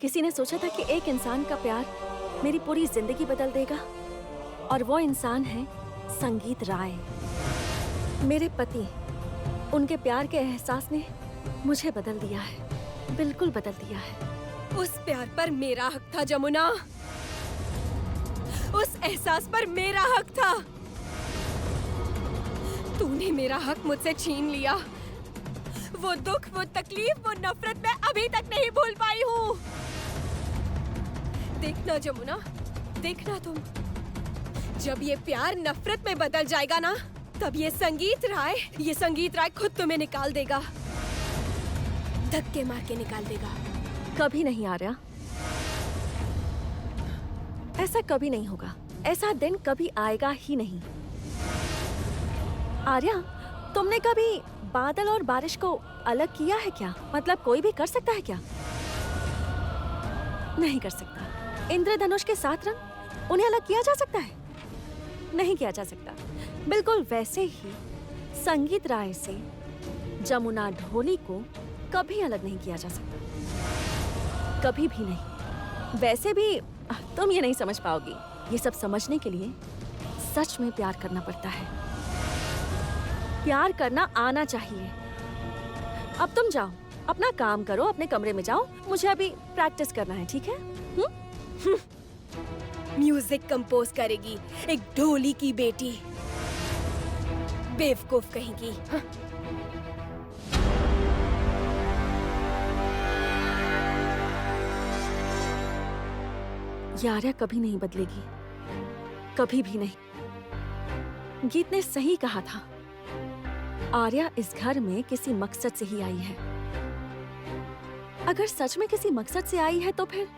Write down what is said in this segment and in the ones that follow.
किसी ने सोचा था कि एक इंसान का प्यार मेरी पूरी जिंदगी बदल देगा? और वो इंसान है संगीत राय। मेरे पति, उनके प्यार के एहसास ने मुझे बदल दिया है, बिल्कुल बदल दिया है। उस प्यार पर मेरा हक था जमुना, उस एहसास पर मेरा हक था। तूने मेरा हक मुझसे छीन लिया। वो दुख, वो तकलीफ, वो नफरत मैं अभी तक नहीं भूल पाई हूँ। देखना जमुना, देखना तुम, जब ये प्यार नफरत में बदल जाएगा ना, तब ये संगीत राय खुद तुम्हें निकाल देगा, धक्के मार के निकाल देगा। कभी नहीं आर्या, ऐसा कभी नहीं होगा। ऐसा दिन कभी आएगा ही नहीं। आर्या, तुमने कभी बादल और बारिश को अलग किया है क्या? मतलब कोई भी कर सकता है क्या? नहीं कर सकता। इंद्रधनुष के 7 रंग, उन्हें अलग किया जा सकता है? नहीं किया जा सकता। बिल्कुल वैसे ही संगीत राय से जमुना ढोली को कभी अलग नहीं किया जा सकता, कभी भी नहीं। वैसे भी तुम ये नहीं समझ पाओगी। ये सब समझने के लिए सच में प्यार करना पड़ता है। प्यार करना आना चाहिए। अब तुम जाओ, अपना काम करो, अपने कमरे में जाओ। मुझे अभी प्रैक्टिस करना है, ठीक है? म्यूजिक कंपोज करेगी एक ढोली की बेटी, बेवकूफ कहेगी। ये आर्या कभी नहीं बदलेगी, कभी भी नहीं। गीत ने सही कहा था, आर्या इस घर में किसी मकसद से ही आई है। अगर सच में किसी मकसद से आई है तो फिर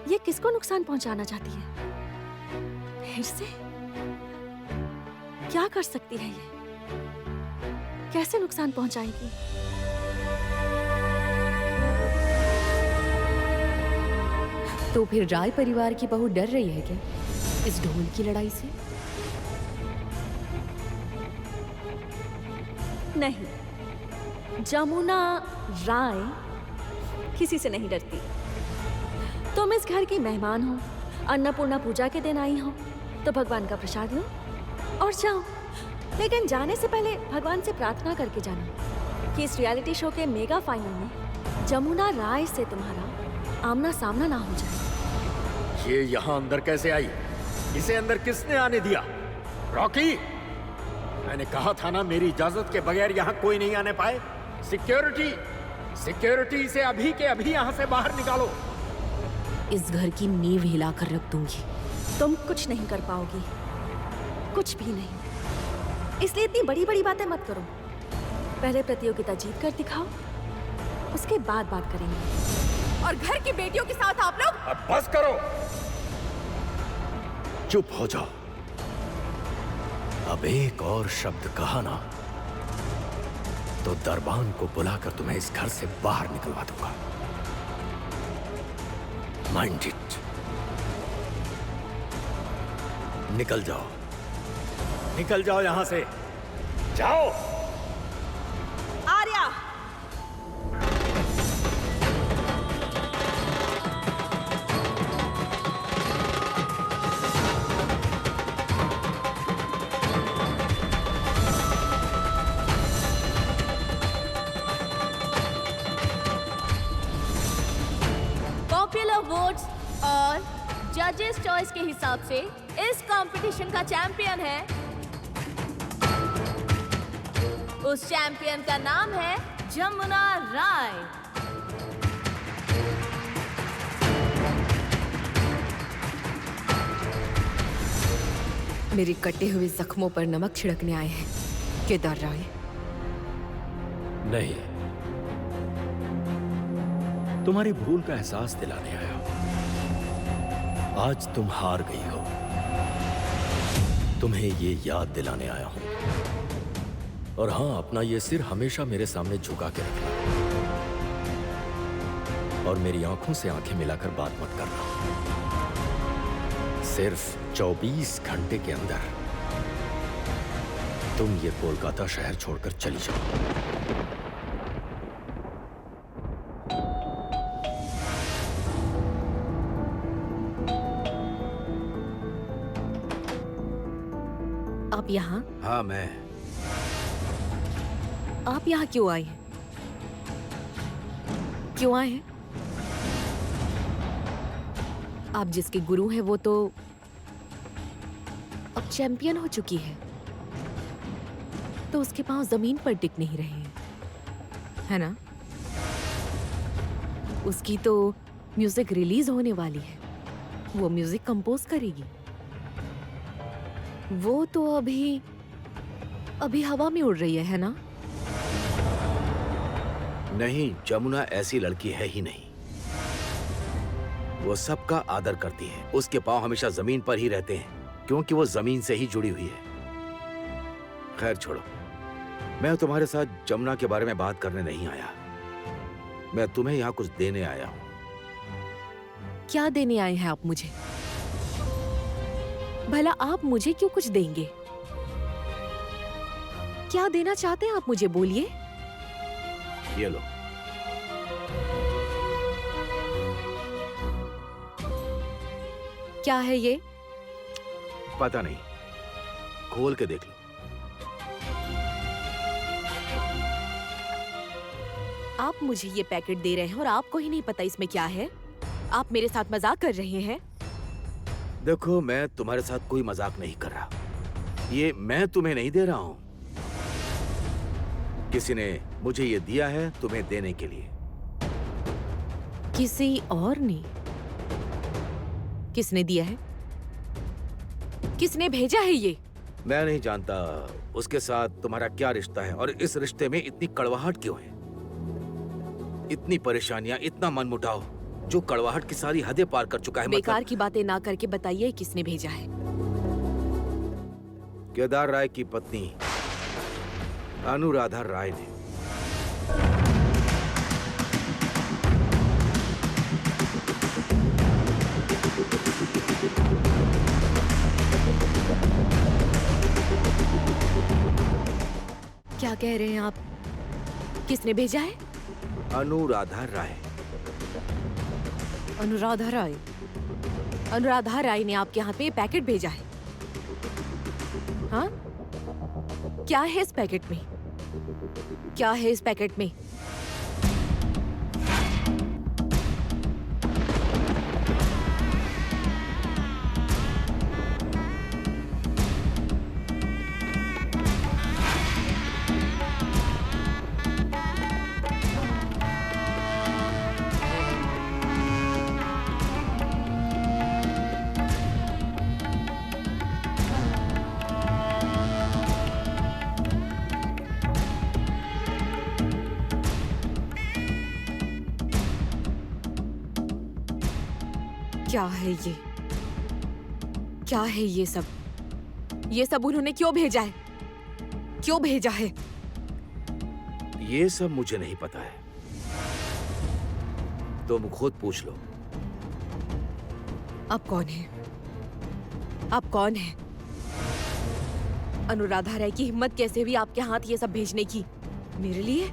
ये किसको नुकसान पहुंचाना चाहती है? फिर से क्या कर सकती है ये? कैसे नुकसान पहुंचाएगी? तो फिर राय परिवार की बहू डर रही है क्या इस ढोल की लड़ाई से? नहीं, जमुना राय किसी से नहीं डरती। तुम इस घर की मेहमान हो, अन्नपूर्णा पूजा के दिन आई हो, तो भगवान का प्रसाद लो और जाओ। लेकिन जाने से पहले भगवान से प्रार्थना करके जाना कि इस रियलिटी शो के मेगा फाइनल में जमुना राय से तुम्हारा आमना सामना ना हो जाए। ये यहाँ अंदर कैसे आई? इसे अंदर किसने आने दिया? रॉकी, मैंने कहा था ना, मेरी इजाजत के बगैर यहाँ कोई नहीं आने पाए। सिक्योरिटी इसे अभी के अभी यहाँ से बाहर निकालो। इस घर की नींव हिलाकर रख दूंगी। तुम कुछ नहीं कर पाओगी, कुछ भी नहीं। इसलिए इतनी बड़ी बड़ी बातें मत करो। पहले प्रतियोगिता जीत कर दिखाओ, उसके बाद बात करेंगे। और घर की बेटियों के साथ आप लोग? अब बस करो, चुप हो जाओ। अब एक और शब्द कहा ना तो दरबान को बुलाकर तुम्हें इस घर से बाहर निकलवा दूंगा। Mind it. निकल जाओ, निकल जाओ यहां से, जाओ। आर्या, पॉपुलर वोट्स और जजेस चॉइस के हिसाब से इस कंपटीशन का चैंपियन है, उस चैंपियन का नाम है जमुना राय। मेरे कटे हुए जख्मों पर नमक छिड़कने आए हैं केदार राय। नहीं, तुम्हारी भूल का एहसास दिलाने आया हूं। आज तुम हार गई हो, तुम्हें ये याद दिलाने आया हूं। और हां, अपना ये सिर हमेशा मेरे सामने झुका के रखना और मेरी आंखों से आंखें मिलाकर बात मत करना। सिर्फ 24 घंटे के अंदर तुम ये कोलकाता शहर छोड़कर चली जाओ। यहाँ? हाँ मैं। आप यहाँ क्यों आए हैं? क्यों आए हैं? आप जिसके गुरु हैं वो तो अब चैंपियन हो चुकी है, तो उसके पांव जमीन पर टिक नहीं रहे हैं, है ना? उसकी तो म्यूजिक रिलीज होने वाली है, वो म्यूजिक कंपोज करेगी। वो तो अभी हवा में उड़ रही है ना? नहीं, जमुना ऐसी लड़की है ही नहीं। वो सबका आदर करती है। उसके पांव हमेशा जमीन पर ही रहते हैं क्योंकि वो जमीन से ही जुड़ी हुई है। खैर छोड़ो, मैं तुम्हारे साथ जमुना के बारे में बात करने नहीं आया। मैं तुम्हें यहाँ कुछ देने आया हूँ। क्या देने आए हैं आप मुझे? भला आप मुझे क्यों कुछ देंगे? क्या देना चाहते हैं आप मुझे, बोलिए। ये लो। क्या है ये? पता नहीं, खोल के देख लो। आप मुझे ये पैकेट दे रहे हैं और आपको ही नहीं पता इसमें क्या है? आप मेरे साथ मजाक कर रहे हैं? देखो, मैं तुम्हारे साथ कोई मजाक नहीं कर रहा। ये मैं तुम्हें नहीं दे रहा हूं। किसी ने मुझे ये दिया है तुम्हें देने के लिए। किसी और ने? किसने दिया है? किसने भेजा है ये? मैं नहीं जानता उसके साथ तुम्हारा क्या रिश्ता है और इस रिश्ते में इतनी कड़वाहट क्यों है। इतनी परेशानियां, इतना मनमुटाव जो कड़वाहट की सारी हदें पार कर चुका है। बेकार की बातें ना करके बताइए किसने भेजा है। केदार राय की पत्नी अनुराधा राय ने। क्या कह रहे हैं आप? किसने भेजा है? अनुराधा राय। अनुराधा राय? अनुराधा राय ने आपके हाथ में ये पैकेट भेजा है? हाँ? क्या है इस पैकेट में? क्या है इस पैकेट में? क्या है ये? क्या है ये सब? ये सब उन्होंने क्यों भेजा है? क्यों भेजा है? ये सब मुझे नहीं पता है, तुम खुद पूछ लो। आप कौन हैं? आप कौन हैं? अनुराधा राय की हिम्मत कैसे हुई आपके हाथ ये सब भेजने की? मेरे लिए?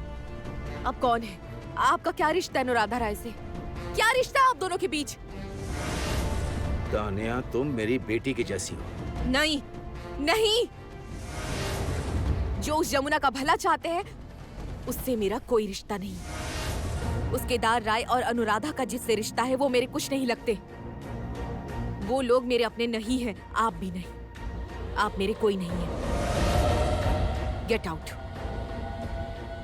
आप कौन हैं? आपका क्या रिश्ता है अनुराधा राय से? क्या रिश्ता है आप दोनों के बीच? तानिया, तुम मेरी बेटी की जैसी हो। नहीं, नहीं। जो उस जमुना का भला चाहते हैं उससे मेरा कोई रिश्ता नहीं। उस केदार राय और अनुराधा का जिससे रिश्ता है वो मेरे कुछ नहीं लगते। वो लोग मेरे अपने नहीं हैं, आप भी नहीं। आप मेरे कोई नहीं है। Get out,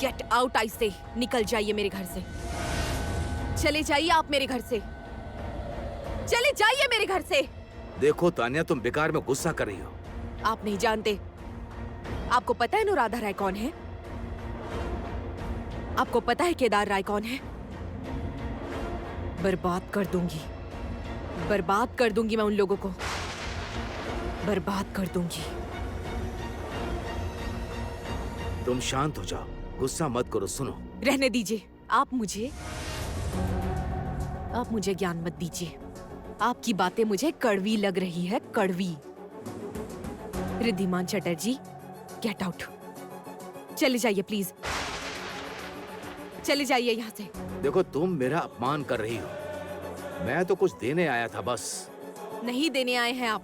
get out I से। निकल जाइए मेरे घर से। चले जाइए आप मेरे घर से। चले जाइए मेरे घर से। देखो तानिया, तुम बेकार में गुस्सा कर रही हो। आप नहीं जानते। आपको पता है अनुराधा राय कौन है? आपको पता है केदार राय कौन है? बर्बाद कर दूंगी, बर्बाद कर दूंगी मैं उन लोगों को, बर्बाद कर दूंगी। तुम शांत हो जाओ, गुस्सा मत करो। सुनो, रहने दीजिए। आप मुझे ज्ञान मत दीजिए। आपकी बातें मुझे कड़वी लग रही है, कड़वी। Riddhiman Chatterjee, get out. चले जाइए प्लीज, चले जाइए यहाँ से। देखो तुम मेरा अपमान कर रही हो। मैं तो कुछ देने आया था बस। नहीं देने आए हैं आप।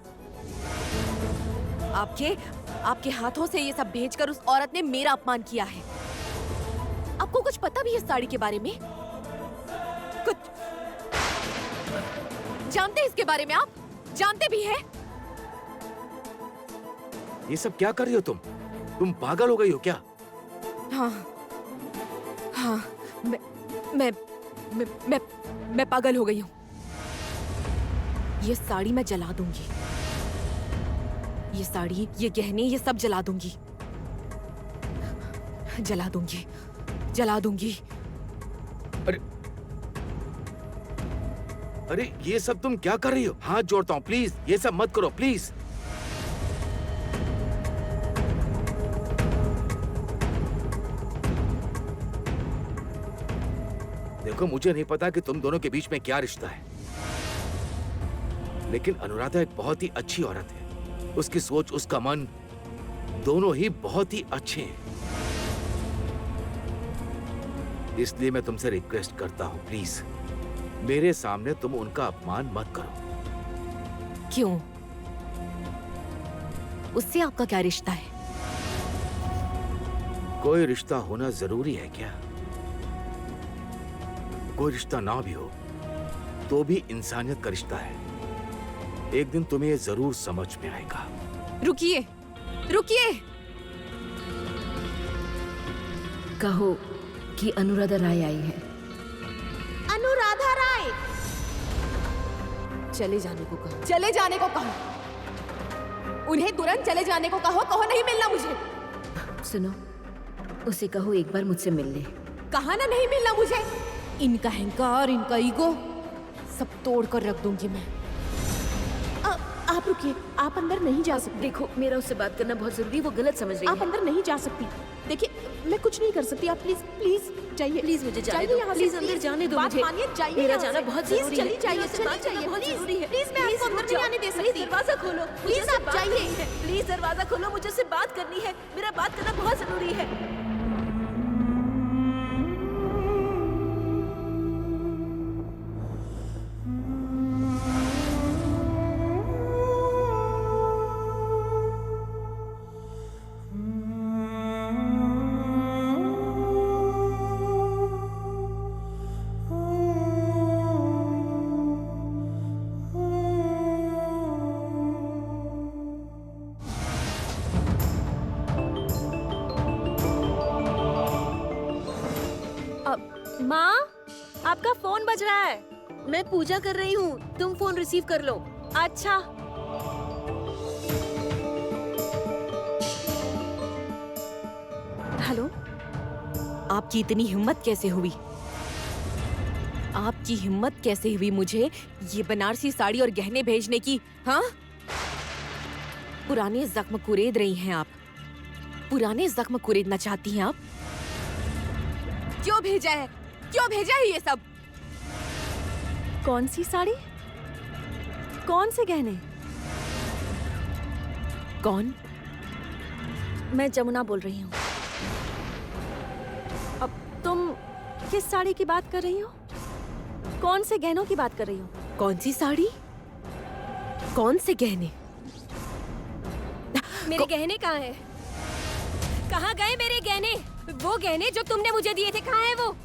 आपके हाथों से ये सब भेजकर उस औरत ने मेरा अपमान किया है। आपको कुछ पता भी है इस साड़ी के बारे में? कुछ जानते हैं इसके बारे में? आप जानते भी हैं? ये सब क्या कर रही हो तुम? तुम पागल हो गई हो क्या? हाँ, हाँ, मैं पागल हो गई हूँ। ये साड़ी मैं जला दूंगी। ये साड़ी, ये गहने, ये सब जला दूंगी। जला दूंगी, जला दूंगी। अरे ये सब तुम क्या कर रही हो? हाथ जोड़ता हूँ, प्लीज ये सब मत करो, प्लीज। देखो, मुझे नहीं पता कि तुम दोनों के बीच में क्या रिश्ता है, लेकिन अनुराधा एक बहुत ही अच्छी औरत है। उसकी सोच, उसका मन दोनों ही बहुत ही अच्छे हैं। इसलिए मैं तुमसे रिक्वेस्ट करता हूं, प्लीज मेरे सामने तुम उनका अपमान मत करो। क्यों? उससे आपका क्या रिश्ता है? कोई रिश्ता होना जरूरी है क्या? कोई रिश्ता ना भी हो तो भी इंसानियत का रिश्ता है। एक दिन तुम्हें ये जरूर समझ में आएगा। रुकिए, रुकिए। कहो कि अनुराधा राय आई है। अनुराधा राय, चले जाने को कहो, चले जाने को कहो। उन्हें तुरंत चले जाने को कहो। कहो नहीं मिलना मुझे। सुनो, उसे कहो एक बार मुझसे मिल ले। कहा ना नहीं मिलना मुझे। इनका अहंकार, इनका ईगो सब तोड़ कर रख दूंगी मैं। आप रुकिए, आप अंदर नहीं जा सकती। देखो, मेरा उससे बात करना बहुत जरूरी है, वो गलत समझ रही आप है। अंदर नहीं जा सकती। देखिए, मैं कुछ नहीं कर सकती। आप प्लीज प्लीज जाइए। प्लीज मुझे जाने जाइए दो, यहाँ से, प्लीज अंदर जाने दो बात मुझे। मानिए, जाइए मेरा यहाँ जाना से। बहुत प्लीज जरूरी है। चली जाइए, मुझे उससे चली बात करना जाइए, बहुत प्लीज। जरूरी है। प्लीज, मैं आपको अंदर नहीं आने दे सकती। प्लीज दरवाजा खोलो, प्लीज मुझे आप उससे बात जाइए। करनी है। प्लीज दरवाजा खोलो, मुझे उससे बात करनी है। मेरा बात करना बहुत जरूरी है। माँ, आपका फोन बज रहा है। मैं पूजा कर रही हूँ, तुम फोन रिसीव कर लो। अच्छा। हेलो। आपकी इतनी हिम्मत कैसे हुई? आपकी हिम्मत कैसे हुई मुझे ये बनारसी साड़ी और गहने भेजने की? हाँ, पुराने जख्म कुरेद रही हैं आप। पुराने जख्म कुरेदना चाहती हैं आप? क्यों भेजा है? क्यों भेजा है ये सब? कौन सी साड़ी? कौन से गहने? कौन? मैं जमुना बोल रही हूँ। अब तुम किस साड़ी की बात कर रही हो? कौन से गहनों की बात कर रही हो? कौन सी साड़ी? कौन से गहने? मेरे गहने कहाँ हैं? कहाँ गए मेरे गहने? वो गहने जो तुमने मुझे दिए थे, कहाँ हैं वो?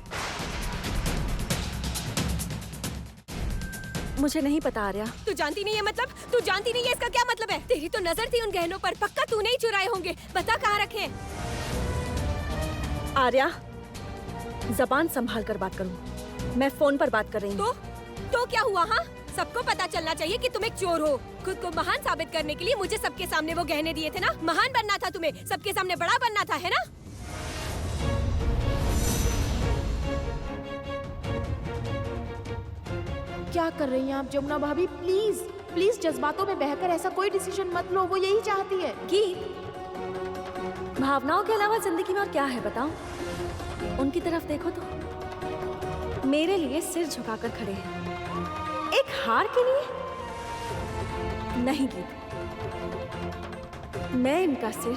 मुझे नहीं पता आर्या। तू जानती नहीं है मतलब? तू जानती नहीं है इसका क्या मतलब है? तेरी तो नजर थी उन गहनों पर, पक्का तूने ही चुराए होंगे। बता कहाँ रखे हैं? आर्या, जबान संभाल कर बात करूं। मैं फोन पर बात कर रही हूँ। तो क्या हुआ? हाँ, सबको पता चलना चाहिए कि तुम एक चोर हो। खुद को महान साबित करने के लिए मुझे सबके सामने वो गहने दिए थे ना। महान बनना था तुम्हें, सबके सामने बड़ा बनना था, है ना? क्या कर रही हैं आप जमुना भाभी? प्लीज प्लीज जज्बातों में बहकर ऐसा कोई डिसीजन मत लो। वो यही चाहती है। गीत, भावनाओं के अलावा जिंदगी में और क्या है बताओ? उनकी तरफ देखो तो मेरे लिए सिर झुकाकर खड़े हैं। एक हार के लिए नहीं गीत, मैं इनका सिर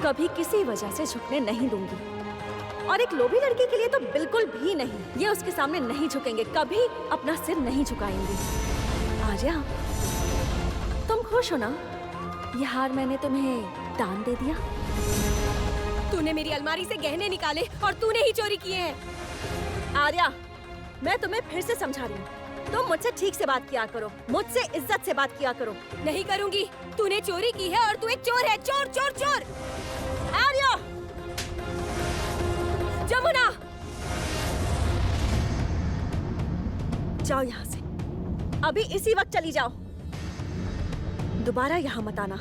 कभी किसी वजह से झुकने नहीं दूंगी। और एक लोभी लड़की के लिए तो बिल्कुल भी नहीं। ये उसके सामने नहीं झुकेंगे, कभी अपना सिर नहीं झुकाएंगे। आर्या, तुम खुश हो ना? ये हार मैंने तुम्हें दान दे दिया। तूने मेरी अलमारी से गहने निकाले और तूने ही चोरी किए हैं। आर्या, मैं तुम्हें फिर से समझा रही हूँ, तुम मुझसे ठीक से बात किया करो, मुझसे इज्जत से बात किया करो। नहीं करूंगी। तूने चोरी की है और तू एक चोर है। चोर चोर चोर। आर्या! जमुना, जाओ यहाँ से, अभी इसी वक्त चली जाओ। दोबारा यहाँ मत आना,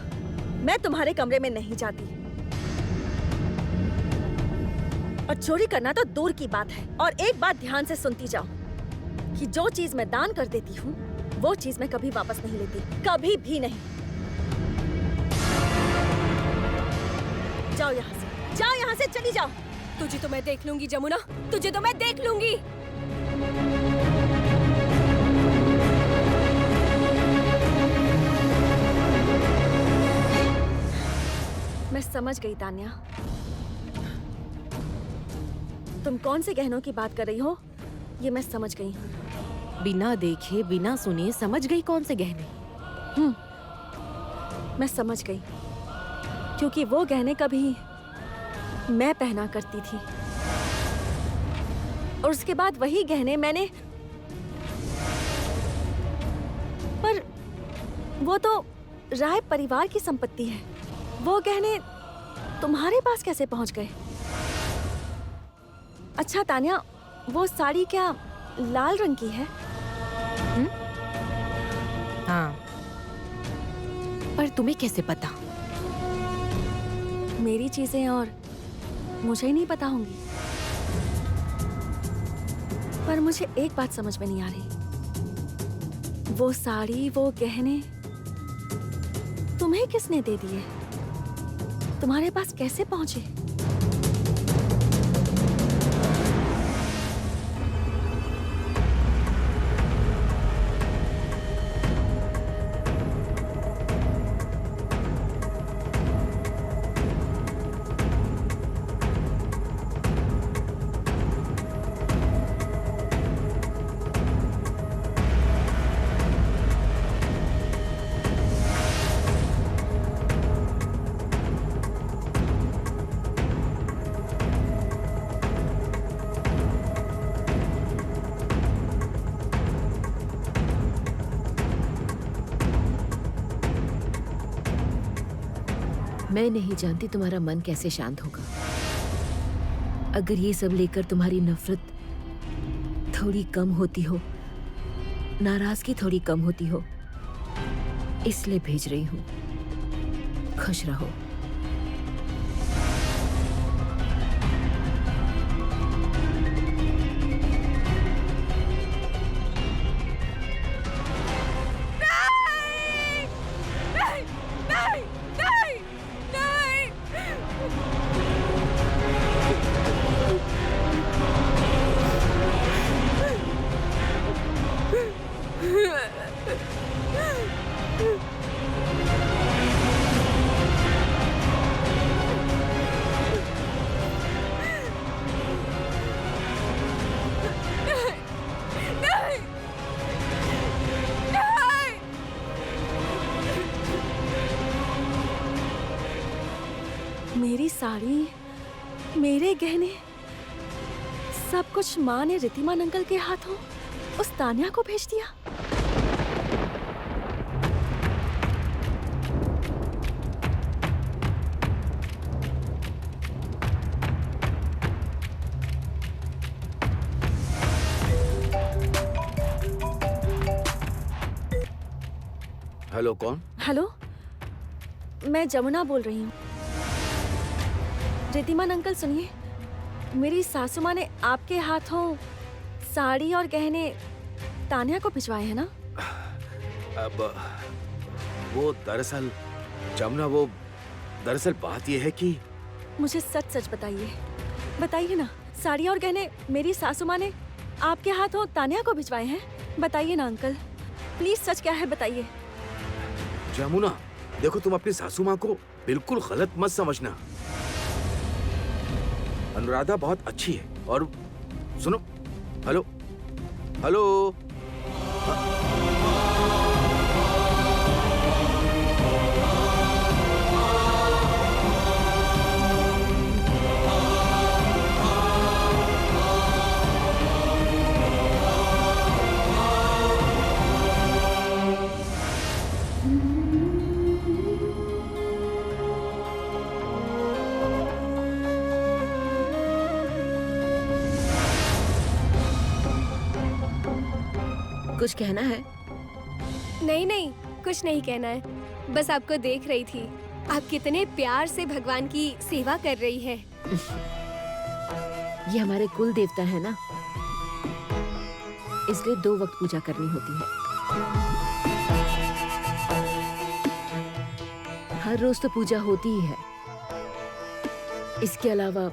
मैं तुम्हारे कमरे में नहीं जाती। और चोरी करना तो दूर की बात है। और एक बात ध्यान से सुनती जाओ कि जो चीज मैं दान कर देती हूँ वो चीज मैं कभी वापस नहीं लेती, कभी भी नहीं। जाओ यहाँ से, जाओ यहाँ से, चली जाओ। तुझे तो मैं देख लूंगी जमुना, तुझे तो मैं देख लूंगी। मैं समझ गई तान्या, तुम कौन से गहनों की बात कर रही हो, ये मैं समझ गई हूँ। बिना देखे बिना सुने समझ गई कौन से गहने। मैं समझ गई, क्योंकि वो गहने कभी मैं पहना करती थी और उसके बाद वही गहने मैंने, पर वो तो राय परिवार की संपत्ति है। वो गहने तुम्हारे पास कैसे पहुंच गए? अच्छा तान्या, वो साड़ी क्या लाल रंग की है? हाँ, पर तुम्हें कैसे पता? मेरी चीजें और मुझे ही नहीं पता होंगी। पर मुझे एक बात समझ में नहीं आ रही, वो साड़ी, वो गहने तुम्हें किसने दे दिए? तुम्हारे पास कैसे पहुंचे? मैं नहीं जानती तुम्हारा मन कैसे शांत होगा अगर ये सब लेकर तुम्हारी नफरत थोड़ी कम होती हो, नाराजगी थोड़ी कम होती हो। इसलिए भेज रही हूँ। खुश रहो। मेरी साड़ी, मेरे गहने, सब कुछ माँ ने रिद्धिमान अंकल के हाथों उस तान्या को भेज दिया। हेलो, कौन? हेलो, मैं जमुना बोल रही हूँ। रिद्धिमान अंकल सुनिए, मेरी सासू माँ ने आपके हाथों साड़ी और गहने तान्या को भिजवाए हैं ना? अब वो दरअसल जमुना, वो दरअसल बात ये है कि मुझे सच सच बताइए, बताइए ना, साड़ी और गहने मेरी सासू माँ ने आपके हाथों तान्या को भिजवाए हैं? बताइए ना अंकल, प्लीज सच क्या है बताइए। जमुना, देखो, तुम अपनी सासू माँ को बिल्कुल गलत मत समझना। अनुराधा बहुत अच्छी है। और सुनो, हेलो हेलो, कुछ कहना है? नहीं नहीं, कुछ नहीं कहना है। बस आपको देख रही थी, आप कितने प्यार से भगवान की सेवा कर रही हैं। ये हमारे कुल देवता है ना, इसलिए 2 वक्त पूजा करनी होती है। हर रोज तो पूजा होती ही है। इसके अलावा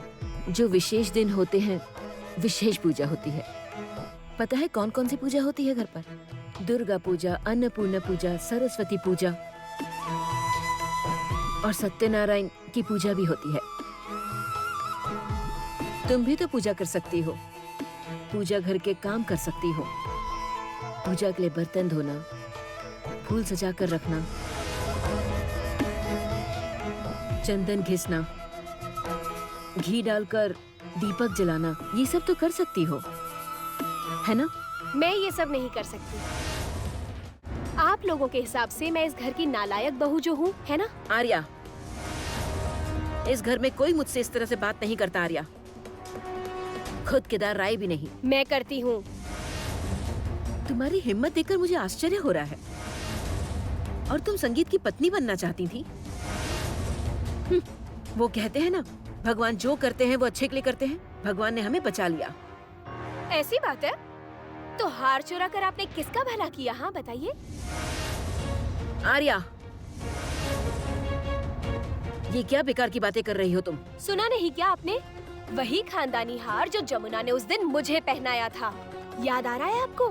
जो विशेष दिन होते हैं, विशेष पूजा होती है। पता है कौन कौन सी पूजा होती है घर पर? दुर्गा पूजा, अन्नपूर्णा पूजा, सरस्वती पूजा और सत्यनारायण की पूजा भी होती है। तुम भी तो पूजा कर सकती हो। पूजा घर के काम कर सकती हो। पूजा के लिए बर्तन धोना, फूल सजा कर रखना, चंदन घिसना, घी डालकर दीपक जलाना, ये सब तो कर सकती हो, है ना? मैं ये सब नहीं कर सकती। आप लोगों के हिसाब से मैं इस घर की नालायक बहू जो हूँ, है ना? आर्या, इस घर में कोई मुझसे इस तरह से बात नहीं करता आर्या। खुद केदार राय भी नहीं। मैं करती हूँ। तुम्हारी हिम्मत देखकर मुझे आश्चर्य हो रहा है। और तुम संगीत की पत्नी बनना चाहती थी? वो कहते हैं ना, भगवान जो करते हैं वो अच्छे के लिए करते हैं। भगवान ने हमें बचा लिया। ऐसी बात है? तो हार चुरा कर आपने किसका भला किया? हाँ बताइए। आर्या, ये क्या बेकार की बातें कर रही हो तुम? सुना नहीं क्या आपने? वही खानदानी हार जो जमुना ने उस दिन मुझे पहनाया था। याद आ रहा है आपको?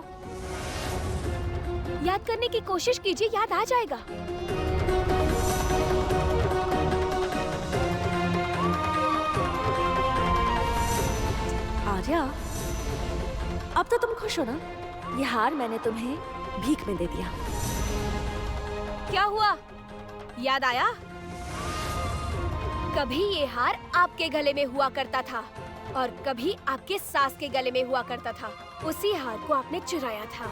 याद करने की कोशिश कीजिए, याद आ जाएगा। आर्या, अब तो तुम खुश हो ना? ये हार मैंने तुम्हें भीख में दे दिया। क्या हुआ? याद आया? कभी ये हार आपके गले में हुआ करता था और कभी आपके सास के गले में हुआ करता था। उसी हार को आपने चुराया था।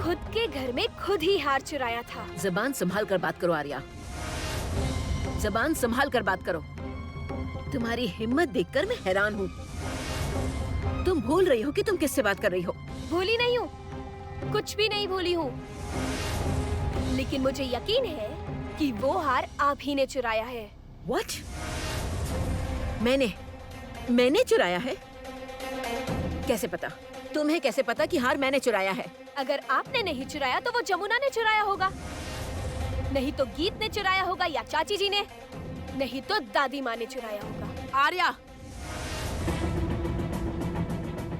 खुद के घर में खुद ही हार चुराया था। जबान संभाल कर बात करो आर्या, जबान संभाल कर बात करो। तुम्हारी हिम्मत देखकर मैं हैरान हूँ। तुम भूल रही हो कि तुम किससे बात कर रही हो? भूली नहीं हूँ, कुछ भी नहीं भूली हूँ। लेकिन मुझे यकीन है कि वो हार आप ही ने चुराया है। What? मैंने चुराया है? कैसे पता? तुम्हें कैसे पता कि हार मैंने चुराया है? अगर आपने नहीं चुराया तो वो जमुना ने चुराया होगा, नहीं तो गीत ने चुराया होगा या चाची जी ने, नहीं तो दादी माँ ने चुराया होगा। आर्या,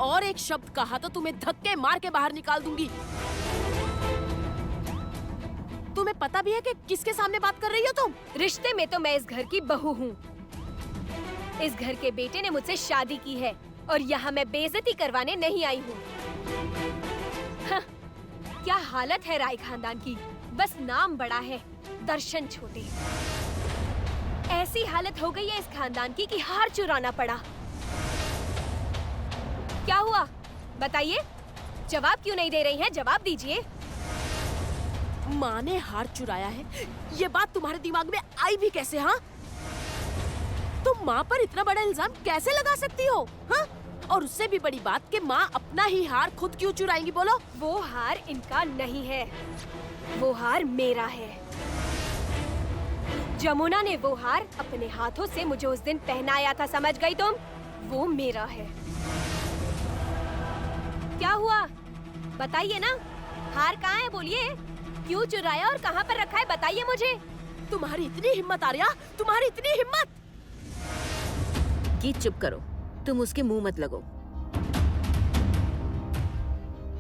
और एक शब्द कहा तो तुम्हें धक्के मार के बाहर निकाल दूंगी। तुम्हें पता भी है कि किसके सामने बात कर रही हो तुम? रिश्ते में तो मैं इस घर की बहू हूँ। इस घर के बेटे ने मुझसे शादी की है और यहाँ मैं बेइज्जती करवाने नहीं आई हूँ। हाँ, क्या हालत है राय खानदान की। बस नाम बड़ा है, दर्शन छोटे। ऐसी हालत हो गई है इस खानदान की कि हार चुराना पड़ा। क्या हुआ? बताइए, जवाब क्यों नहीं दे रही हैं? जवाब दीजिए। माँ ने हार चुराया है, ये बात तुम्हारे दिमाग में आई भी कैसे? हाँ, तुम माँ पर इतना बड़ा इल्जाम कैसे लगा सकती हो? हाँ, और उससे भी बड़ी बात कि माँ अपना ही हार खुद क्यों चुराएंगी? बोलो। वो हार इनका नहीं है, वो हार मेरा है। जमुना ने वो हार अपने हाथों से मुझे उस दिन पहनाया था, समझ गई तुम? वो मेरा है। क्या हुआ? बताइए ना, हार कहाँ है? बोलिए, क्यों चुराया और कहाँ पर रखा है? बताइए मुझे। तुम्हारी इतनी हिम्मत आर्या, तुम्हारी इतनी हिम्मत! गीत चुप करो, तुम उसके मुंह मत लगो।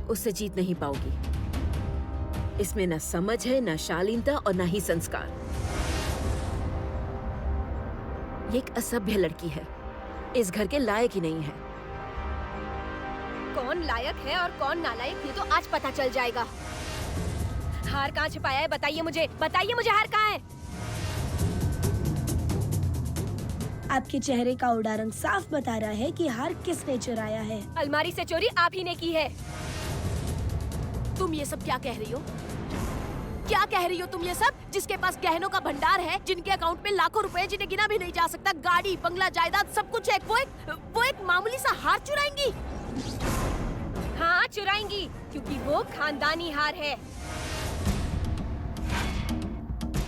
उससे जीत नहीं पाओगी। इसमें न समझ है, न शालीनता और न ही संस्कार। ये एक असभ्य लड़की है, इस घर के लायक ही नहीं है। कौन लायक है और कौन नालायक, ये तो आज पता चल जाएगा। हार कहाँ छिपाया है? बताइए मुझे, बताइए मुझे, हार कहाँ है? आपके चेहरे का उड़ा रंग साफ बता रहा है कि हार किसने चुराया है। अलमारी से चोरी आप ही ने की है। तुम ये सब क्या कह रही हो? क्या कह रही हो तुम ये सब? जिसके पास गहनों का भंडार है, जिनके अकाउंट में लाखों रुपए, जिन्हें गिना भी नहीं जा सकता, गाड़ी, बंगला, जायदाद सब कुछ है, वो एक मामूली सा हार चुराएंगी? हाँ, चुराएंगी क्योंकि वो खानदानी हार है।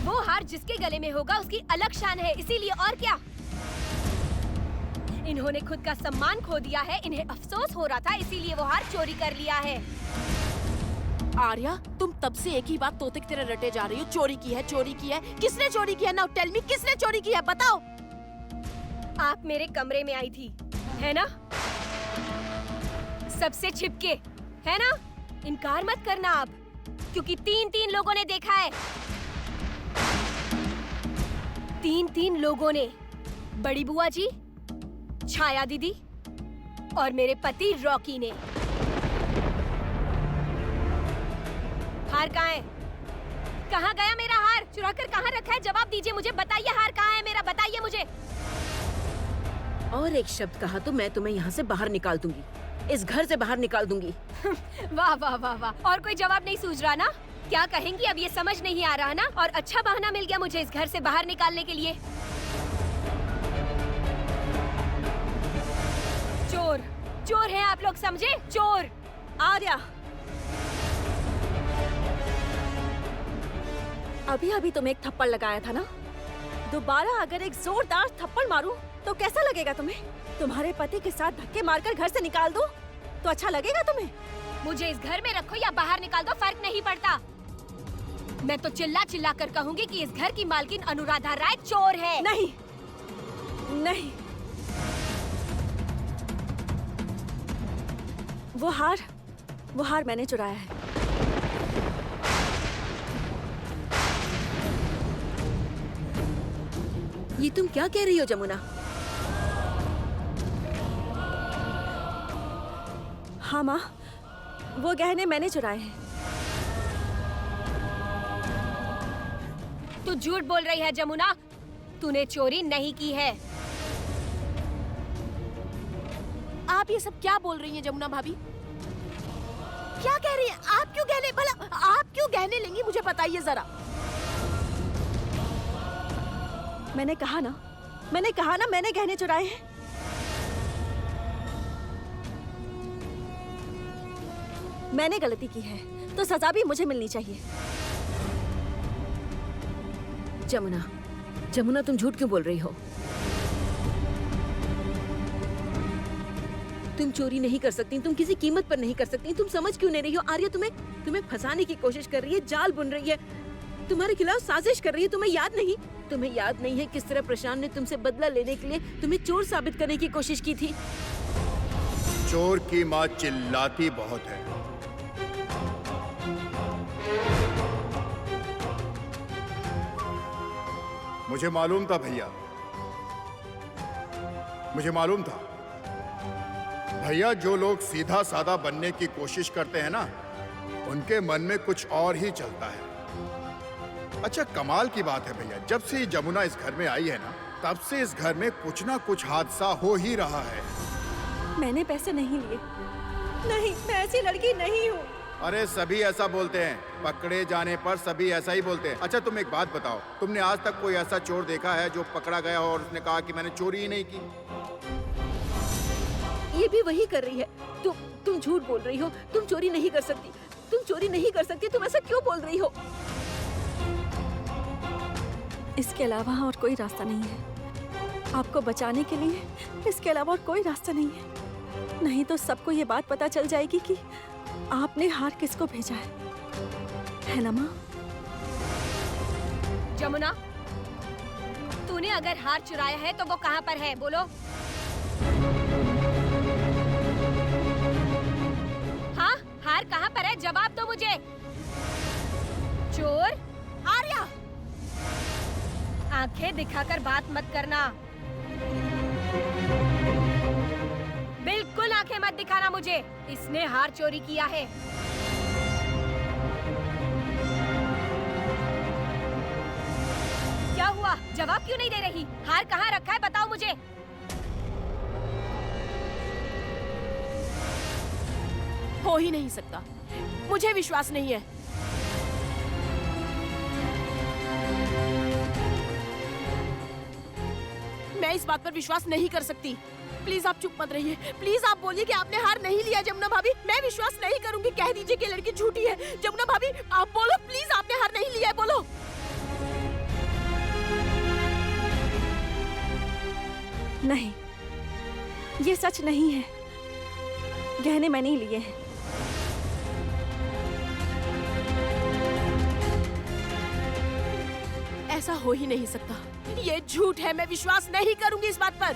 वो हार जिसके गले में होगा उसकी अलग शान है, इसीलिए। और क्या, इन्होंने खुद का सम्मान खो दिया है, इन्हें अफसोस हो रहा था, इसीलिए वो हार चोरी कर लिया है। आर्या, तुम तब से एक ही बात तोते की तरह रटे जा रही हो। चोरी की है, चोरी की है। किसने चोरी किया? नाउ टेल मी, किसने चोरी की है? बताओ। आप मेरे कमरे में आई थी, है ना? सबसे छिपके, है ना? इनकार मत करना आप, क्योंकि 3 लोगों ने देखा है। 3 लोगों ने, बड़ी बुआ जी, छाया दीदी और मेरे पति रॉकी ने। हार कहाँ है? कहाँ गया मेरा हार? चुराकर कहाँ रखा है? जवाब दीजिए मुझे, बताइए हार कहाँ है मेरा, बताइए मुझे। और एक शब्द कहा तो मैं तुम्हें यहाँ से बाहर निकाल दूंगी, इस घर से बाहर निकाल दूंगी। वाह वाह वाह वाह, और कोई जवाब नहीं सूझ रहा ना? क्या कहेंगी अब ये समझ नहीं आ रहा ना? और अच्छा बहाना मिल गया मुझे इस घर से बाहर निकालने के लिए। चोर, चोर हैं आप लोग, समझे? चोर। आर्या, अभी अभी तुम एक थप्पड़ लगाया था ना, दोबारा अगर एक जोरदार थप्पड़ मारूं तो कैसा लगेगा तुम्हें? तुम्हारे पति के साथ धक्के मारकर घर से निकाल दो तो अच्छा लगेगा तुम्हें? मुझे इस घर में रखो या बाहर निकाल दो, फर्क नहीं पड़ता। मैं तो चिल्ला चिल्ला कर कहूंगी कि इस घर की मालकिन अनुराधा राय चोर है। नहीं, नहीं, वो हार मैंने चुराया है। ये तुम क्या कह रही हो जमुना? हाँ माँ, वो गहने मैंने चुराए हैं। तू झूठ बोल रही है जमुना, तूने चोरी नहीं की है। आप ये सब क्या बोल रही हैं जमुना भाभी? क्या कह रही हैं? आप क्यों गहने, भला आप क्यों गहने लेंगी? मुझे बताइए जरा। मैंने कहा ना मैंने गहने चुराए हैं। मैंने गलती की है तो सजा भी मुझे मिलनी चाहिए। जमुना तुम झूठ क्यों बोल रही हो? तुम चोरी नहीं कर सकती, तुम किसी कीमत पर नहीं कर सकती। तुम समझ क्यों नहीं रही हो? आर्या तुम्हें फंसाने की कोशिश कर रही है, जाल बुन रही है, तुम्हारे खिलाफ साजिश कर रही है। तुम्हें याद नहीं है किस तरह प्रशांत ने तुमसे बदला लेने के लिए तुम्हें चोर साबित करने की कोशिश की थी? चोर की माँ चिल्लाती बहुत है। मुझे मालूम था भैया, मुझे मालूम था भैया, जो लोग सीधा साधा बनने की कोशिश करते हैं ना, उनके मन में कुछ और ही चलता है। अच्छा, कमाल की बात है भैया, जब से जमुना इस घर में आई है ना, तब से इस घर में कुछ ना कुछ हादसा हो ही रहा है। मैंने पैसे नहीं लिए, नहीं, मैं ऐसी लड़की नहीं हूँ। अरे सभी ऐसा बोलते हैं, पकड़े जाने पर सभी ऐसा ही बोलते हैं। अच्छा तुम एक बात बताओ, तुमने आज तक कोई ऐसा चोर देखा है जो पकड़ा गया और उसने कहा कि मैंने चोरी ही नहीं की? ये भी वही कर रही है। तुम झूठ बोल रही हो, तुम चोरी नहीं कर सकती, तुम ऐसा क्यों बोल रही हो? इसके अलावा और कोई रास्ता नहीं है आपको बचाने के लिए, इसके अलावा और कोई रास्ता नहीं है। नहीं तो सबको ये बात पता चल जाएगी कि आपने हार किसको भेजा है ना माँ? जमुना, तूने अगर हार चुराया है तो वो कहाँ पर है, बोलो। हाँ, हार कहाँ पर है, जवाब दो मुझे। चोर? आर्या, आंखें दिखाकर बात मत करना, बिल्कुल आंखें मत दिखाना मुझे। इसने हार चोरी किया है। क्या हुआ, जवाब क्यों नहीं दे रही? हार कहाँ रखा है, बताओ मुझे। हो ही नहीं सकता, मुझे विश्वास नहीं है। मैं इस बात पर विश्वास नहीं कर सकती। प्लीज आप चुप मत रहिए। प्लीज आप बोलिए कि आपने हार नहीं लिया जमुना भाभी। मैं विश्वास नहीं करूंगी। कह दीजिए कि लड़की झूठी है। जमुना भाभी आप बोलो प्लीज, आपने हार नहीं लिया है, बोलो। नहीं, ये सच नहीं है। गहने मैंने ही लिए हैं। ऐसा हो ही नहीं सकता। ये झूठ है। मैं विश्वास नहीं करूंगी इस बात पर।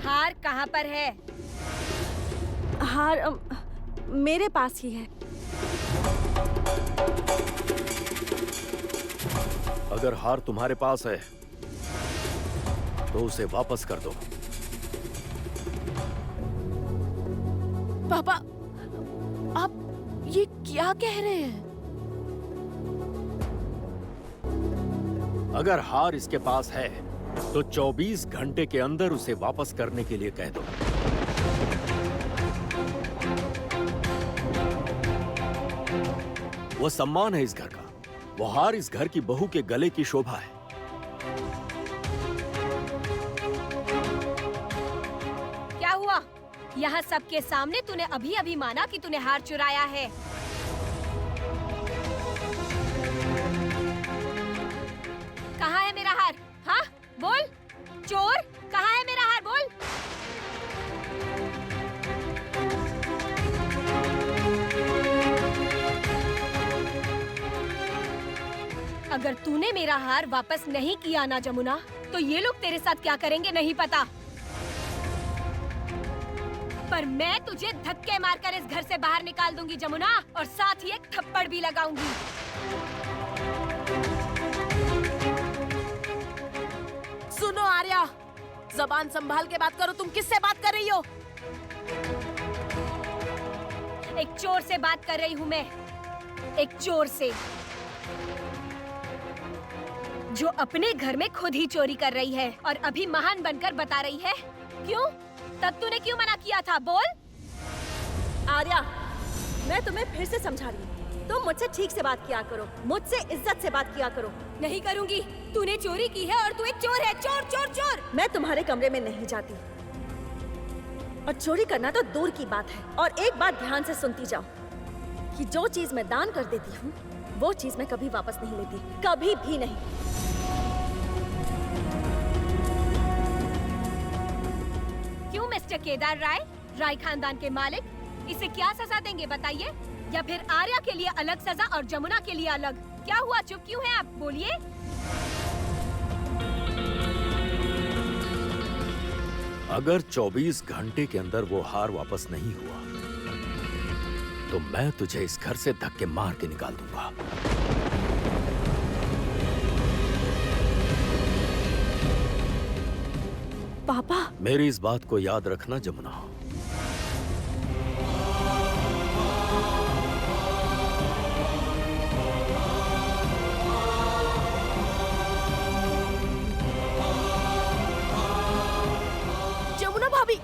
हार कहाँ पर है? हार मेरे पास ही है। अगर हार तुम्हारे पास है तो उसे वापस कर दो। पापा, आप ये क्या कह रहे हैं? अगर हार इसके पास है तो 24 घंटे के अंदर उसे वापस करने के लिए कह दो। वो सम्मान है इस घर का। वो हार इस घर की बहू के गले की शोभा है। क्या हुआ? यहाँ सबके सामने तूने अभी अभी माना कि तूने हार चुराया है। कहाँ है मेरा हार? हाँ, बोल। चोर, कहाँ है मेरा हार? बोल। अगर तूने मेरा हार वापस नहीं किया ना जमुना, तो ये लोग तेरे साथ क्या करेंगे नहीं पता। पर मैं तुझे धक्के मारकर इस घर से बाहर निकाल दूंगी जमुना, और साथ ही एक थप्पड़ भी लगाऊंगी। सुनो आर्या, जबान संभाल के बात करो। तुम किससे बात कर रही हो? एक चोर से बात कर रही हूँ मैं। एक चोर से जो अपने घर में खुद ही चोरी कर रही है और अभी महान बनकर बता रही है। क्यों? तब तूने क्यों मना किया था? बोल। आर्या, मैं तुम्हें फिर से समझा रही हूँ। तुम मुझसे ठीक से बात किया करो, मुझसे इज्जत से बात किया करो। नहीं करूँगी। तूने चोरी की है और तू एक चोर है। चोर चोर चोर। मैं तुम्हारे कमरे में नहीं जाती, और चोरी करना तो दूर की बात है। और एक बात ध्यान से सुनती जाओ कि जो चीज मैं दान कर देती हूँ वो चीज मैं कभी वापस नहीं लेती, कभी भी नहीं। क्यों मिस्टर केदार राय, राय खानदान के मालिक, इसे क्या सजा देंगे बताइए? या फिर आर्या के लिए अलग सजा और जमुना के लिए अलग? क्या हुआ, चुप क्यों हैं आप? बोलिए। अगर 24 घंटे के अंदर वो हार वापस नहीं हुआ तो मैं तुझे इस घर से धक्के मार के निकाल दूंगा। पापा, मेरी इस बात को याद रखना जमुना। जमुना भाभी,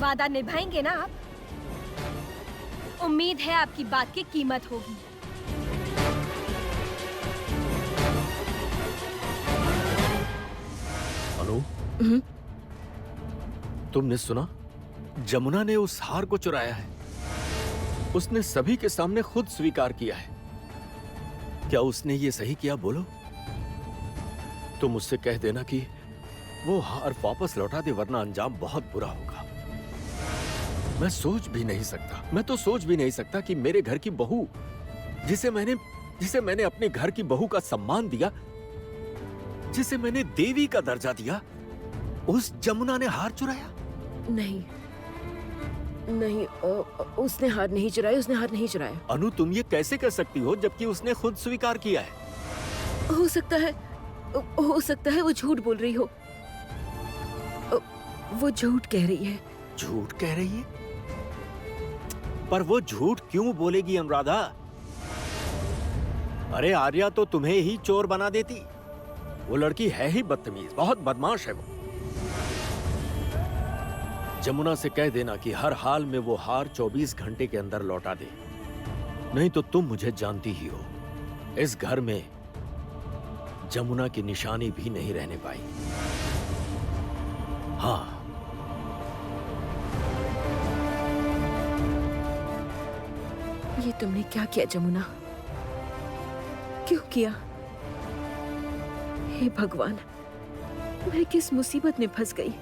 वादा निभाएंगे ना आप? उम्मीद है आपकी बात की कीमत होगी। अनु, तुमने सुना? जमुना ने उस हार को चुराया है। उसने सभी के सामने खुद स्वीकार किया है। क्या उसने ये सही किया? बोलो। तुम उससे कह देना कि वो हार वापस लौटा दे, वरना अंजाम बहुत बुरा होगा। मैं सोच भी नहीं सकता, मैं तो सोच भी नहीं सकता कि मेरे घर की बहू, जिसे मैंने अपने घर की बहू का सम्मान दिया, जिसे मैंने देवी का दर्जा दिया, उस जमुना ने हार चुराया। नहीं नहीं, उसने हार नहीं चुराई, उसने हार नहीं चुराया। अनु, तुम ये कैसे कर सकती हो जबकि उसने खुद स्वीकार किया है? हो सकता है वो झूठ बोल रही हो। वो झूठ कह रही है। झूठ कह रही है? पर वो झूठ क्यों बोलेगी अनुराधा? अरे आर्या तो तुम्हें ही चोर बना देती। वो लड़की है ही बदतमीज, बहुत बदमाश है वो। जमुना से कह देना कि हर हाल में वो हार 24 घंटे के अंदर लौटा दे। नहीं तो तुम मुझे जानती ही हो, इस घर में जमुना की निशानी भी नहीं रहने पाई। हाँ, ये तुमने क्या किया जमुना? क्यों किया? हे भगवान, मैं किस मुसीबत में फंस गई,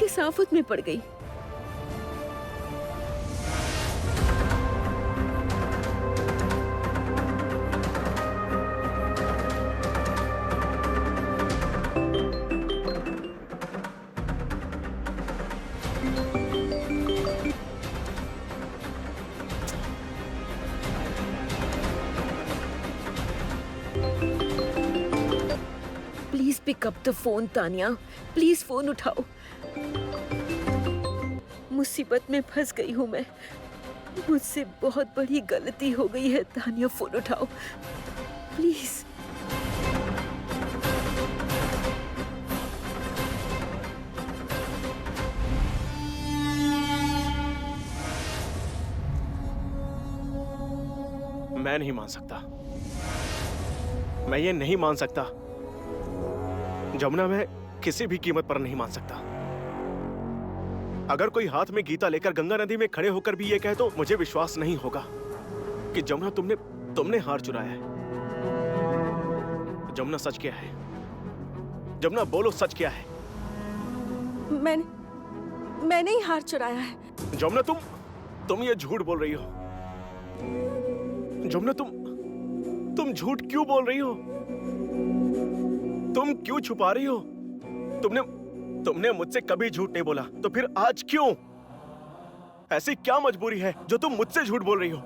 किस आफत में पड़ गई। Please pick up the phone Tania, please phone उठाओ। मुसीबत में फंस गई हूँ मैं, मुझसे बहुत बड़ी गलती हो गई है। तानिया फोन उठाओ प्लीज। मैं नहीं मान सकता, मैं ये नहीं मान सकता जमुना, मैं किसी भी कीमत पर नहीं मान सकता। अगर कोई हाथ में गीता लेकर गंगा नदी में खड़े होकर भी ये कहे तो मुझे विश्वास नहीं होगा कि जमुना तुमने हार चुराया है। जमुना सच क्या है? जमुना बोलो, सच क्या है? मैंने ही हार चुराया है। जमुना तुम ये झूठ बोल रही हो। जमुना तुम झूठ क्यों बोल रही हो? तुम क्यों छुपा रही हो? तुमने मुझसे कभी झूठ नहीं बोला, तो फिर आज क्यों? ऐसी क्या मजबूरी है जो तुम मुझसे झूठ बोल रही हो?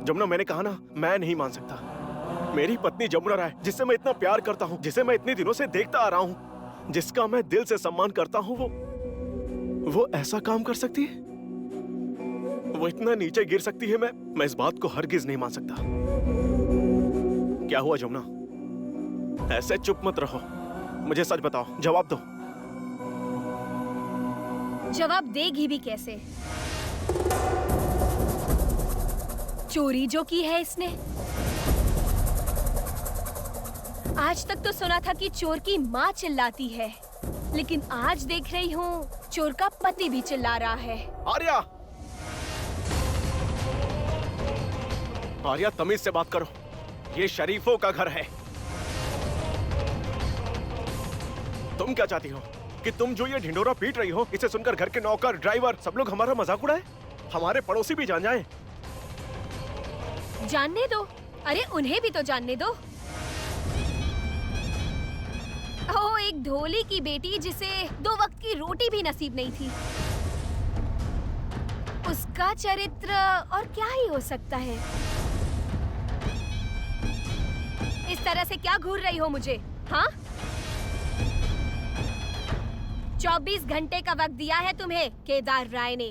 जमुना, मैंने कहा ना, मैं नहीं मान सकता। मेरी पत्नी जमुना राय, जिससे मैं इतना प्यार करता हूं, जिसे मैं इतने दिनों से देखता आ रहा हूं, जिसका मैं दिल से सम्मान करता हूं, वो ऐसा काम कर सकती है? वो इतना नीचे गिर सकती है? मैं इस बात को हरगिज नहीं मान सकता। क्या हुआ जमुना? ऐसे चुप मत रहो, मुझे सच बताओ, जवाब दो। जवाब देगी भी कैसे? चोरी जो की है इसने। आज तक तो सुना था कि चोर की माँ चिल्लाती है, लेकिन आज देख रही हूँ चोर का पति भी चिल्ला रहा है। आर्या, तमीज से बात करो, ये शरीफों का घर है। तुम क्या चाहती हो कि तुम जो ये ढिंढोरा पीट रही हो, इसे सुनकर घर के नौकर, ड्राइवर, सब लोग हमारा मजाक उड़ाए, हमारे पड़ोसी भी जान जाएं? जानने दो, अरे उन्हें भी तो जानने दो। ओ, एक ढोली की बेटी जिसे 2 वक्त की रोटी भी नसीब नहीं थी, उसका चरित्र और क्या ही हो सकता है? इस तरह से क्या घूर रही हो मुझे? हाँ, 24 घंटे का वक्त दिया है तुम्हें केदार राय ने।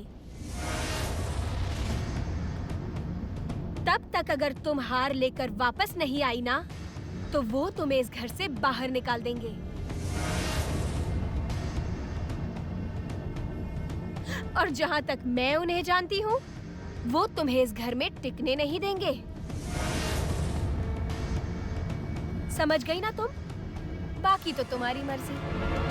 तब तक अगर तुम हार लेकर वापस नहीं आई ना, तो वो तुम्हें इस घर से बाहर निकाल देंगे। और जहां तक मैं उन्हें जानती हूँ, वो तुम्हें इस घर में टिकने नहीं देंगे। समझ गई ना तुम? बाकी तो तुम्हारी मर्जी।